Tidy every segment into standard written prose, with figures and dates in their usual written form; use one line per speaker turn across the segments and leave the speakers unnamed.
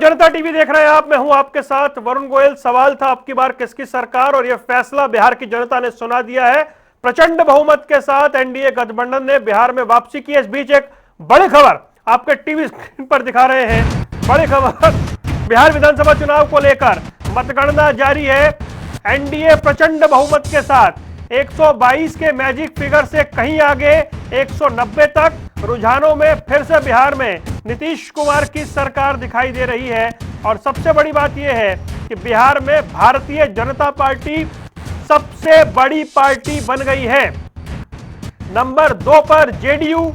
जनता TV देख रहे हैं आप, मैं हूं आपके साथ वरुण गोयल। सवाल था आपकी बार किसकी सरकार, और यह फैसला बिहार की जनता ने सुना दिया है। प्रचंड बहुमत के साथ एनडीए गठबंधन ने बिहार में वापसी की है। इस बीच एक बड़ी खबर आपके टीवी स्क्रीन पर दिखा रहे हैं। बड़ी खबर बिहार विधानसभा चुनाव को लेकर मतगणना जारी है। एनडीए प्रचंड बहुमत के साथ 122 के मैजिक फिगर से कहीं आगे 190 तक। रुझानों में फिर से बिहार में नीतीश कुमार की सरकार दिखाई दे रही है। और सबसे बड़ी बात यह है कि बिहार में भारतीय जनता पार्टी सबसे बड़ी पार्टी बन गई है। नंबर 2 पर जेडीयू,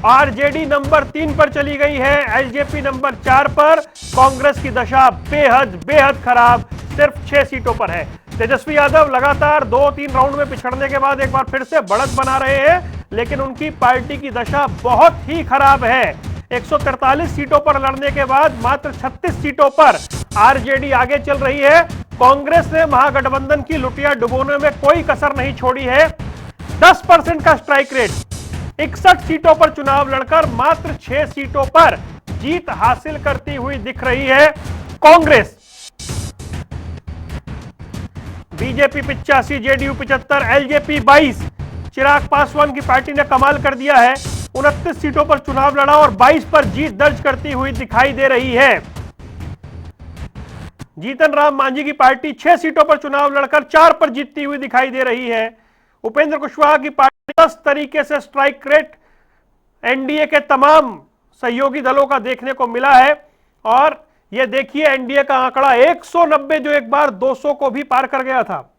आरजेडी नंबर 3 पर चली गई है, एलजेपी नंबर 4 पर। कांग्रेस की दशा बेहद खराब, सिर्फ 6 सीटों पर है। तेजस्वी यादव लगातार 2-3 राउंड में पिछड़ने के बाद एक बार फिर से बढ़त बना रहे हैं, लेकिन उनकी पार्टी की दशा बहुत ही खराब है। 143 सीटों पर लड़ने के बाद मात्र 36 सीटों पर आरजेडी आगे चल रही है। कांग्रेस ने महागठबंधन की लुटिया डुबोने में कोई कसर नहीं छोड़ी है। 10% का स्ट्राइक रेट, 61 सीटों पर चुनाव लड़कर मात्र 6 सीटों पर जीत हासिल करती हुई दिख रही है Congress. BJP 85, JDU 75, LJP 22। Chirag Paswan की पार्टी ने कमाल कर दिया है। 29 सीटों पर चुनाव लड़ा और 22 पर जीत दर्ज करती हुई दिखाई दे रही है। जीतन राम मांझी की पार्टी 6 सीटों पर चुनाव लड़कर 4 पर जीतती हुई दिखाई दे रही है। उपेंद्र कुशवाहा की पार्टी 10 तरीके से स्ट्राइक रेट एनडीए के तमाम सहयोगी दलों का देखने को मिला है। और यह देखिए एनडीए का आंकड़ा 190, जो एक बार 200 को भी पार कर गया था।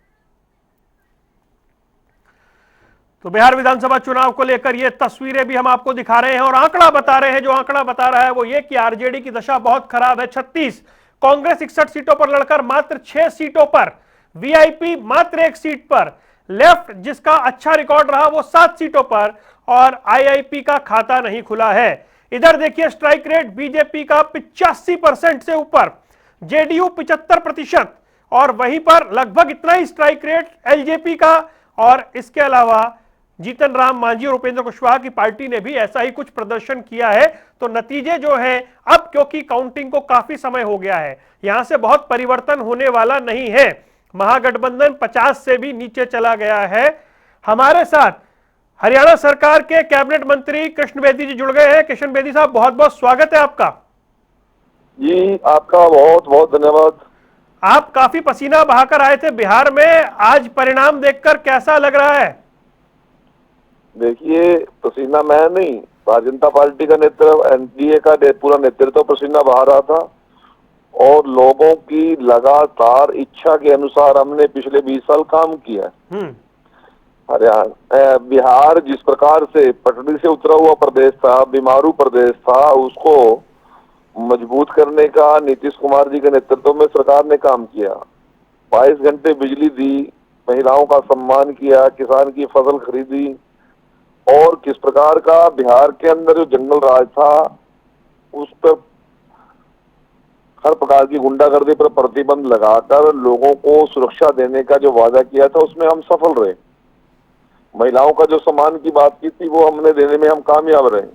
तो बिहार विधानसभा चुनाव को लेकर ये तस्वीरें भी हम आपको दिखा रहे हैं और आंकड़ा बता रहे हैं। जो आंकड़ा बता रहा है वो ये कि आरजेडी की दशा बहुत खराब है। 36, कांग्रेस 61 सीटों पर लड़कर मात्र 6 सीटों पर, वीआईपी मात्र 1 सीट पर, लेफ्ट जिसका अच्छा रिकॉर्ड रहा वो 7 सीटों पर, और आईआईपी का खाता नहीं खुला है। इधर देखिए स्ट्राइक रेट बीजेपी का 85% से ऊपर, जेडीयू 75%, और वहीं पर लगभग इतना ही स्ट्राइक रेट एलजेपी का। और इसके अलावा जीतन राम मांझी और उपेंद्र कुशवाहा की पार्टी ने भी ऐसा ही कुछ प्रदर्शन किया है। तो नतीजे जो है, अब क्योंकि काउंटिंग को काफी समय हो गया है, यहां से बहुत परिवर्तन होने वाला नहीं है। महागठबंधन 50 से भी नीचे चला गया है। हमारे साथ हरियाणा सरकार के कैबिनेट मंत्री कृष्ण बेदी जी जुड़ गए हैं। कृष्ण बेदी साहब, बहुत बहुत स्वागत है आपका।
जी, आपका बहुत बहुत धन्यवाद।
आप काफी पसीना बहाकर आए थे बिहार में, आज परिणाम देखकर कैसा लग रहा है?
देखिए, पसीना मैं नहीं, भारतीय जनता पार्टी का नेतृत्व, एनडीए का पूरा नेतृत्व पसीना बहा रहा था। और लोगों की लगातार इच्छा के अनुसार हमने पिछले 20 साल काम किया है। हरियाणा, बिहार जिस प्रकार से पटरी से उतरा हुआ प्रदेश था, बीमारू प्रदेश था, उसको मजबूत करने का नीतीश कुमार जी के नेतृत्व में सरकार ने काम किया। 22 घंटे बिजली दी, महिलाओं का सम्मान किया, किसान की फसल खरीदी, और किस प्रकार का बिहार के अंदर जो जंगल राज था उस पर हर प्रकार की गुंडागर्दी पर प्रतिबंध लगाकर लोगों को सुरक्षा देने का जो वादा किया था उसमें हम सफल रहे। महिलाओं का जो सम्मान की बात की थी वो हमने देने में हम कामयाब रहे।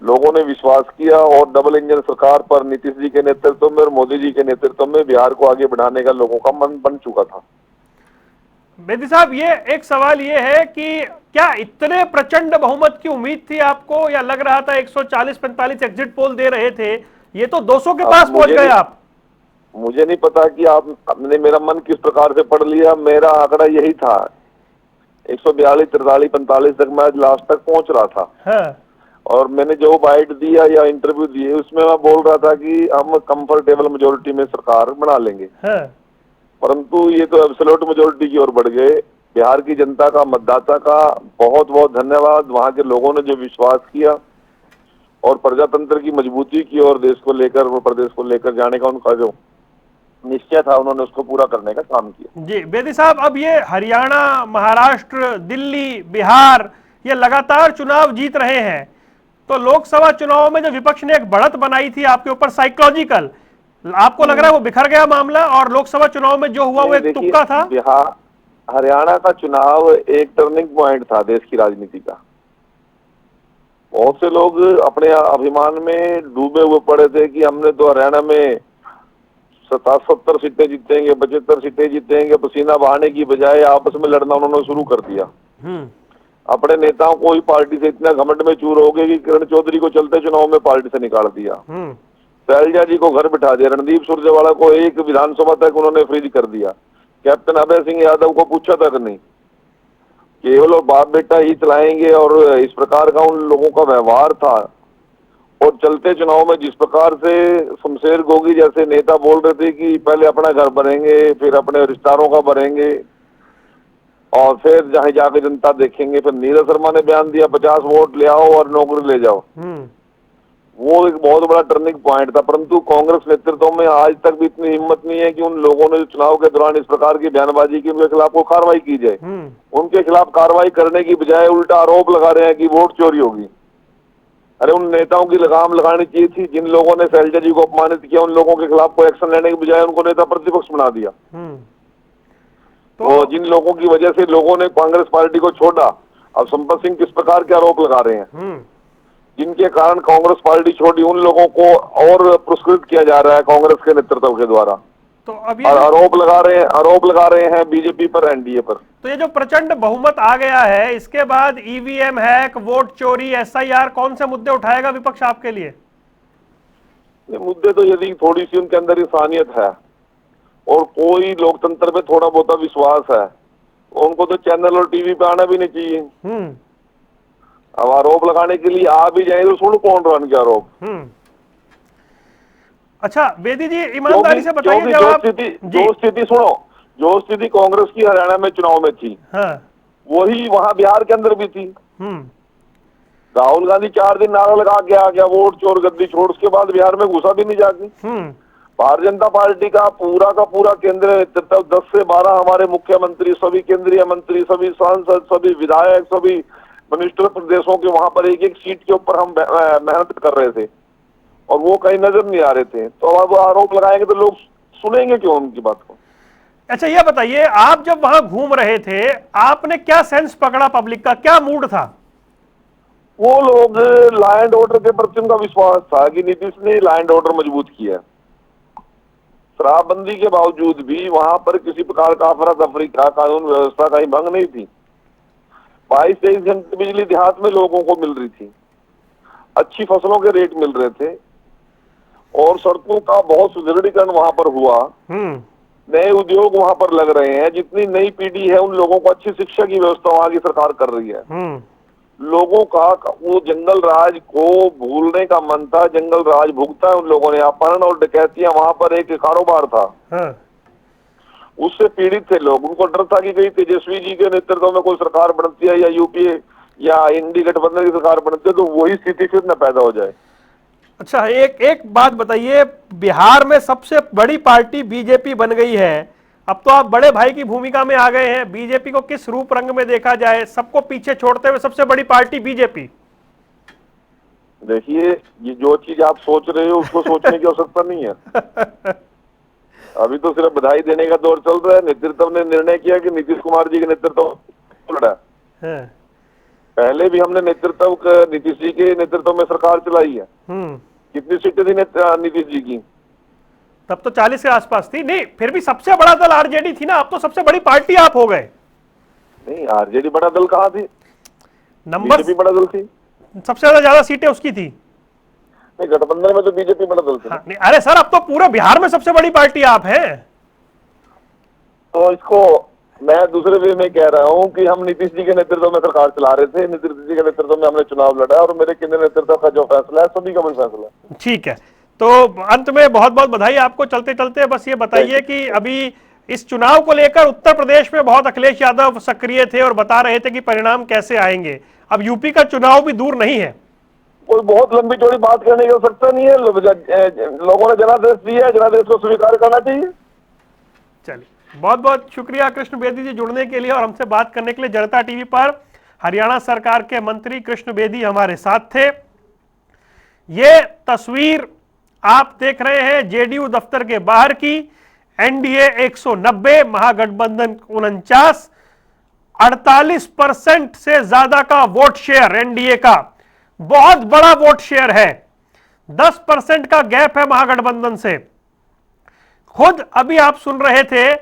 लोगों ने विश्वास किया और डबल इंजन सरकार पर नीतीश जी के नेतृत्व में और मोदी जी के नेतृत्व में बिहार को आगे बढ़ाने का लोगों का मन बन चुका था।
बेदी साहब, ये एक सवाल ये है कि क्या इतने प्रचंड बहुमत की उम्मीद थी आपको, या लग रहा था 140-45 एग्जिट पोल दे रहे थे, ये तो 200 के पास पहुंच गए आप?
मुझे नहीं पता कि आपने मेरा मन किस प्रकार से पढ़ लिया। मेरा आंकड़ा यही था, 142, 43, 45 तक मैं लास्ट तक पहुंच रहा था।
हाँ। और
मैंने जो बाइट दिया या इंटरव्यू दिए उसमें मैं बोल रहा था कि हम कंफर्टेबल मेजोरिटी में सरकार बना लेंगे।
हाँ।
परंतु ये तो एब्सोल्यूट मेजोरिटी की ओर बढ़ गए। बिहार की जनता का, मतदाता का बहुत बहुत धन्यवाद। वहां के लोगों ने जो विश्वास किया और प्रजातंत्र की मजबूती की और देश को लेकर, वो प्रदेश को लेकर जाने का उनका जो निश्चय था, उन्होंने उसको पूरा करने का काम किया।
जी बेदी साहब, अब ये हरियाणा, महाराष्ट्र, दिल्ली, बिहार, ये लगातार चुनाव जीत रहे हैं। तो लोकसभा चुनाव में जो विपक्ष ने एक बढ़त बनाई थी आपके ऊपर साइकोलॉजिकल, आपको लग रहा है वो बिखर गया मामला, और लोकसभा चुनाव में जो हुआ वो एक तुक्का था?
बिहार हरियाणा का चुनाव एक टर्निंग पॉइंट था देश की राजनीति का। बहुत से लोग अपने अभिमान में डूबे हुए पड़े थे कि हमने तो हरियाणा में 70 सीटें जीतेंगे, 75 सीटें जीतेंगे। पसीना बहाने की बजाय आपस में लड़ना उन्होंने शुरू कर दिया। अपने नेताओं को ही पार्टी से इतना घमंड में चूर हो गए कि किरण चौधरी को चलते चुनाव में पार्टी से निकाल दिया, शैलजा जी को घर बिठा दिया, रणदीप सुरजेवाला को एक विधानसभा तक उन्होंने फ्रीज कर दिया, कैप्टन अभय सिंह यादव को पूछा तक नहीं, केवल और बाप बेटा ही चलाएंगे। और इस प्रकार का उन लोगों का व्यवहार था। और चलते चुनाव में जिस प्रकार से शमशेर गोगी जैसे नेता बोल रहे थे कि पहले अपना घर भरेंगे, फिर अपने रिश्तेदारों का भरेंगे और फिर जहां जाके जनता देखेंगे। फिर नीरज शर्मा ने बयान दिया 50 वोट ले आओ और नौकरी ले जाओ। वो एक बहुत बड़ा टर्निंग पॉइंट था। परंतु कांग्रेस नेतृत्व में आज तक भी इतनी हिम्मत नहीं है कि उन लोगों ने चुनाव के दौरान इस प्रकार की बयानबाजी की, उनके खिलाफ कोई कार्रवाई की जाए। उनके खिलाफ कार्रवाई करने की बजाय उल्टा आरोप लगा रहे हैं कि वोट चोरी होगी। अरे उन नेताओं की लगाम लगानी चाहिए थी। जिन लोगों ने शैलजा जी को अपमानित किया, उन लोगों के खिलाफ कोई एक्शन लेने की बजाय उनको नेता प्रतिपक्ष बना दिया। तो जिन लोगों की वजह से लोगों ने कांग्रेस पार्टी को छोड़ा, अब संपत सिंह किस प्रकार के आरोप लगा रहे हैं, जिनके कारण कांग्रेस पार्टी छोड़ी, उन लोगों को और पुरस्कृत किया जा रहा है कांग्रेस के नेतृत्व के द्वारा।
तो अब
और आरोप लगा रहे हैं बीजेपी पर, एनडीए पर।
तो ये जो प्रचंड बहुमत आ गया है, इसके बाद ईवीएम हैक, वोट चोरी, एसआईआर, कौन से मुद्दे उठाएगा विपक्ष आपके लिए?
ये मुद्दे तो यदि थोड़ी सी उनके अंदर इंसानियत है और कोई लोकतंत्र पे थोड़ा बहुत विश्वास है, उनको तो चैनल और टीवी पे आना भी नहीं चाहिए। अब आरोप लगाने के लिए आ भी जाए तो सुन कौन रहा उनके आरोप।
अच्छा बेदी जी, ईमानदारी से बताइए,
जो स्थिति कांग्रेस की हरियाणा में चुनाव में थी, वही वहां बिहार के अंदर भी थी। राहुल गांधी 4 दिन नारा लगा के आ गया, वोट चोर गद्दी छोड़, उसके बाद बिहार में घुसा भी नहीं जाके। भारतीय जनता पार्टी का पूरा केंद्र नेतृत्व 10 से 12 हमारे मुख्यमंत्री, सभी केंद्रीय मंत्री, सभी सांसद, सभी विधायक, सभी मिनिस्टर प्रदेशों के वहां पर एक एक सीट के ऊपर हम मेहनत कर रहे थे और वो कहीं नजर नहीं आ रहे थे। तो अब आरोप लगाएंगे तो लोग सुनेंगे क्यों उनकी बात को?
अच्छा ये बताइए, आप जब वहां घूम रहे थे, आपने क्या सेंस पकड़ा पब्लिक का, क्या मूड था?
वो लोग लॉ एंड ऑर्डर के प्रति उनका विश्वास था कि नीतीश ने लॉ एंड ऑर्डर मजबूत किया। शराबबंदी के बावजूद भी वहां पर किसी प्रकार का अफरा तफरी का, कानून व्यवस्था का ही भंग नहीं थी। 22-23 घंटे बिजली देहात में लोगों को मिल रही थी, अच्छी फसलों के रेट मिल रहे थे और सड़कों का बहुत सुदृढ़ीकरण वहां पर हुआ। नए उद्योग वहां पर लग रहे हैं। जितनी नई पीढ़ी है उन लोगों को अच्छी शिक्षा की व्यवस्था वहां की सरकार कर रही है। लोगों का वो जंगल राज को भूलने का मन था, जंगल राज भुगता है उन लोगों ने। अपहरण और डकैतियां वहां पर एक कारोबार था, उससे पीड़ित थे लोग। उनको डर था कि कहीं तेजस्वी जी के नेतृत्व में कोई सरकार बनती है या यूपीए या इंडी गठबंधन की सरकार बनती है तो वही स्थिति फिर न पैदा हो जाए।
अच्छा एक बात बताइए, बिहार में सबसे बड़ी पार्टी बीजेपी बन गई है, अब तो आप बड़े भाई की भूमिका में आ गए हैं। बीजेपी को किस रूप रंग में देखा जाए, सबको पीछे छोड़ते हुए सबसे बड़ी पार्टी बीजेपी?
देखिए, ये जो चीज आप सोच रहे हो उसको सोचने की आवश्यकता नहीं है। अभी तो सिर्फ बधाई देने का दौर चल रहा है। नेतृत्व ने निर्णय किया कि नीतीश कुमार जी के नेतृत्व लड़ा। पहले भी हमने नीतीश जी के नेतृत्व में सरकार चलाई है। कितनी सीटें थी नीतीश जी की?
तब तो 40 के आसपास थी। नहीं, फिर भी सबसे बड़ा दल आरजेडी थी ना, अब तो सबसे बड़ी पार्टी आप हो गए।
नहीं, आरजेडी बड़ा दल कहाँ थी?
नंबर
बीजेपी बड़ा दल थी,
सबसे ज्यादा सीटें उसकी थी।
नहीं, गठबंधन में तो बीजेपी बड़ा दल थी।
नहीं, अरे सर, अब तो पूरे बिहार में सबसे बड़ी पार्टी आप हैं।
तो इसको मैं दूसरे वे में कह रहा हूं कि हम नीतीश जी के नेतृत्व में सरकार चला रहे थे, नीतीश जी के नेतृत्व में हमने चुनाव लड़ा और मेरे केंद्रीय नेतृत्व का जो फैसला है सभी का बड़ा फैसला है।
ठीक है, तो अंत में बहुत बहुत बधाई आपको। चलते चलते बस ये बताइए कि अभी इस चुनाव को लेकर उत्तर प्रदेश में बहुत अखिलेश यादव सक्रिय थे और बता रहे थे कि परिणाम कैसे आएंगे। अब यूपी का चुनाव भी दूर नहीं है।
कोई बहुत लंबी चौड़ी बात करने की आवश्यकता नहीं है। लोगों ने जनादेश दिया है, जनादेश को स्वीकार करना चाहिए।
चलिए, बहुत बहुत शुक्रिया कृष्ण बेदी जी जुड़ने के लिए और हमसे बात करने के लिए। जनता टीवी पर हरियाणा सरकार के मंत्री कृष्ण बेदी हमारे साथ थे। ये तस्वीर आप देख रहे हैं जेडीयू दफ्तर के बाहर की। एनडीए 190, महागठबंधन 49, 48% से ज्यादा का वोट शेयर एनडीए का। बहुत बड़ा वोट शेयर है, 10% का गैप है महागठबंधन से। खुद अभी आप सुन रहे थे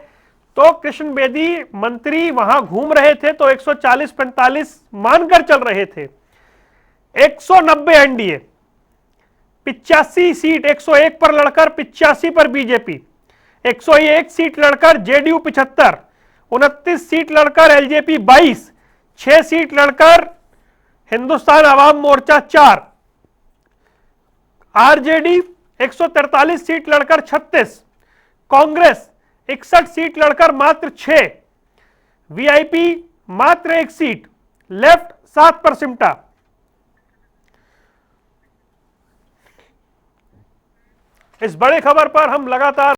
तो कृष्ण बेदी मंत्री वहां घूम रहे थे तो 140-45 मानकर चल रहे थे। 190 एनडीए, 85 सीट 101 पर लड़कर 85 पर बीजेपी, 101 सीट लड़कर जेडीयू 75, 29 सीट लड़कर एलजेपी 22, 6 सीट लड़कर हिंदुस्तान अवाम मोर्चा 4, आरजेडी 143 सीट लड़कर 36, कांग्रेस 61 सीट लड़कर मात्र 6, वीआईपी मात्र 1 सीट, लेफ्ट 7 पर सिमटा। इस बड़ी खबर पर हम लगातार